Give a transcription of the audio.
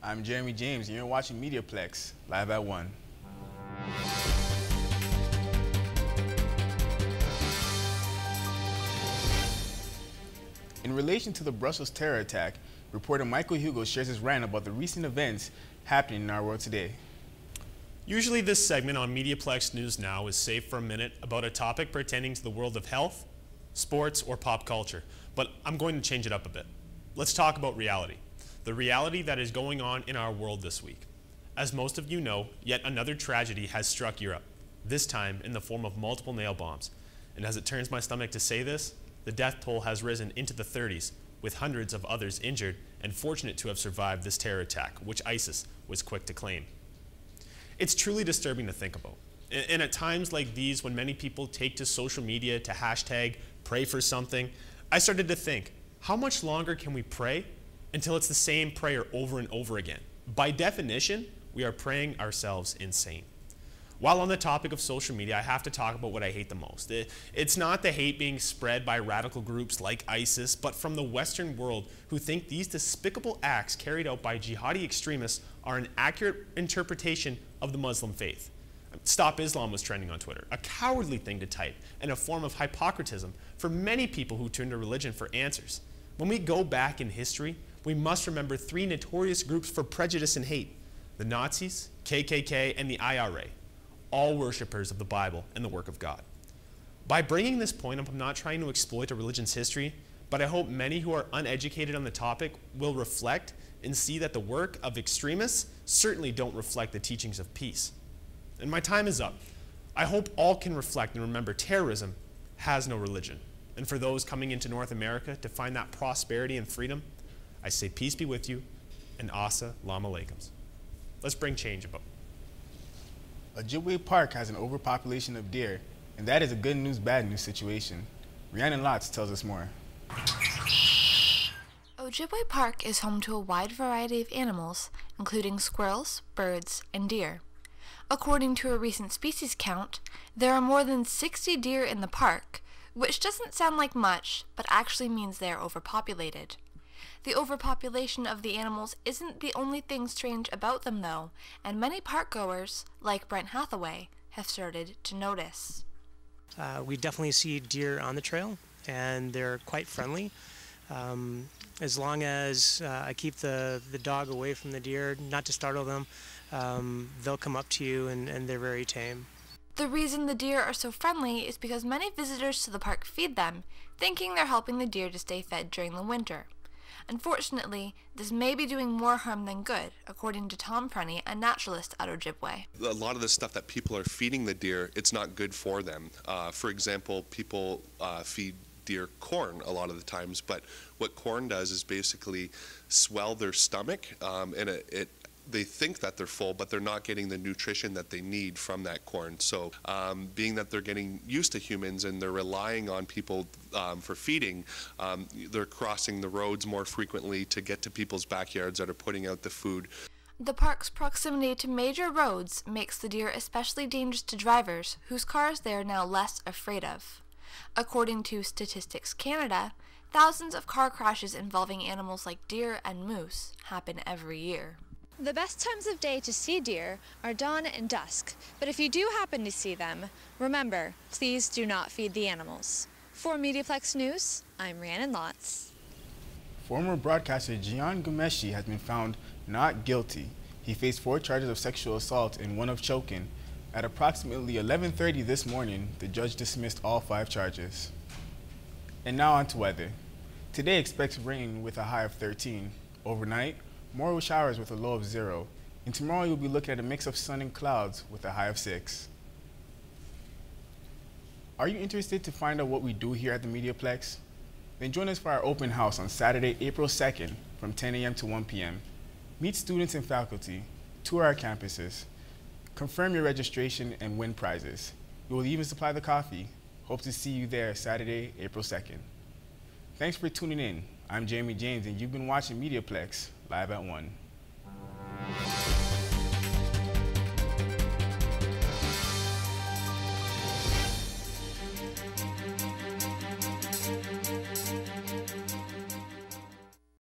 I'm Jeremy James, and you're watching MediaPlex, live at 1. In relation to the Brussels terror attack, reporter Michael Hugo shares his rant about the recent events happening in our world today. Usually this segment on MediaPlex News Now is saved for a minute about a topic pertaining to the world of health, sports, or pop culture, but I'm going to change it up a bit. Let's talk about reality. The reality that is going on in our world this week. As most of you know, yet another tragedy has struck Europe, this time in the form of multiple nail bombs. And as it turns my stomach to say this, the death toll has risen into the 30s, with hundreds of others injured and fortunate to have survived this terror attack, which ISIS was quick to claim. It's truly disturbing to think about. And at times like these, when many people take to social media to hashtag pray for something, I started to think, how much longer can we pray until it's the same prayer over and over again? By definition, we are praying ourselves insane. While on the topic of social media, I have to talk about what I hate the most. It's not the hate being spread by radical groups like ISIS, but from the Western world who think these despicable acts carried out by jihadi extremists are an accurate interpretation of the Muslim faith. Stop Islam was trending on Twitter, a cowardly thing to type and a form of hypocritism for many people who turn to religion for answers. When we go back in history, we must remember three notorious groups for prejudice and hate: the Nazis, KKK, and the IRA. All worshippers of the Bible and the work of God. By bringing this point up, I'm not trying to exploit a religion's history, but I hope many who are uneducated on the topic will reflect and see that the work of extremists certainly don't reflect the teachings of peace. And my time is up. I hope all can reflect and remember terrorism has no religion. And for those coming into North America to find that prosperity and freedom, I say peace be with you and Assalamu Alaikum. Let's bring change about. Ojibwe Park has an overpopulation of deer, and that is a good news, bad news situation. Rhiannon Lotz tells us more. Ojibwe Park is home to a wide variety of animals, including squirrels, birds, and deer. According to a recent species count, there are more than 60 deer in the park, which doesn't sound like much, but actually means they are overpopulated. The overpopulation of the animals isn't the only thing strange about them, though, and many park-goers, like Brent Hathaway, have started to notice. We definitely see deer on the trail, and they're quite friendly. As long as I keep the dog away from the deer, not to startle them, they'll come up to you, and they're very tame. The reason the deer are so friendly is because many visitors to the park feed them, thinking they're helping the deer to stay fed during the winter. Unfortunately, this may be doing more harm than good, according to Tom Prunny, a naturalist at Ojibwe. A lot of the stuff that people are feeding the deer, it's not good for them. For example, people feed deer corn a lot of the times, but what corn does is basically swell their stomach, and they think that they're full, but they're not getting the nutrition that they need from that corn. So being that they're getting used to humans and they're relying on people for feeding, they're crossing the roads more frequently to get to people's backyards that are putting out the food. The park's proximity to major roads makes the deer especially dangerous to drivers whose cars they are now less afraid of. According to Statistics Canada, thousands of car crashes involving animals like deer and moose happen every year. The best times of day to see deer are dawn and dusk, but if you do happen to see them, remember, please do not feed the animals. For MediaPlex News, I'm Rhiannon Lotz. Former broadcaster Gian Gomeshi has been found not guilty. He faced 4 charges of sexual assault and 1 of choking. At approximately 11:30 this morning, the judge dismissed all 5 charges. And now on to weather. Today expects rain with a high of 13. Overnight, more showers with a low of 0. And tomorrow you'll be looking at a mix of sun and clouds with a high of 6. Are you interested to find out what we do here at the MediaPlex? Then join us for our open house on Saturday, April 2nd from 10 a.m. to 1 p.m. Meet students and faculty, tour our campuses, confirm your registration, and win prizes. We will even supply the coffee. Hope to see you there Saturday, April 2nd. Thanks for tuning in. I'm Jeremy James, and you've been watching MediaPlex live at 1.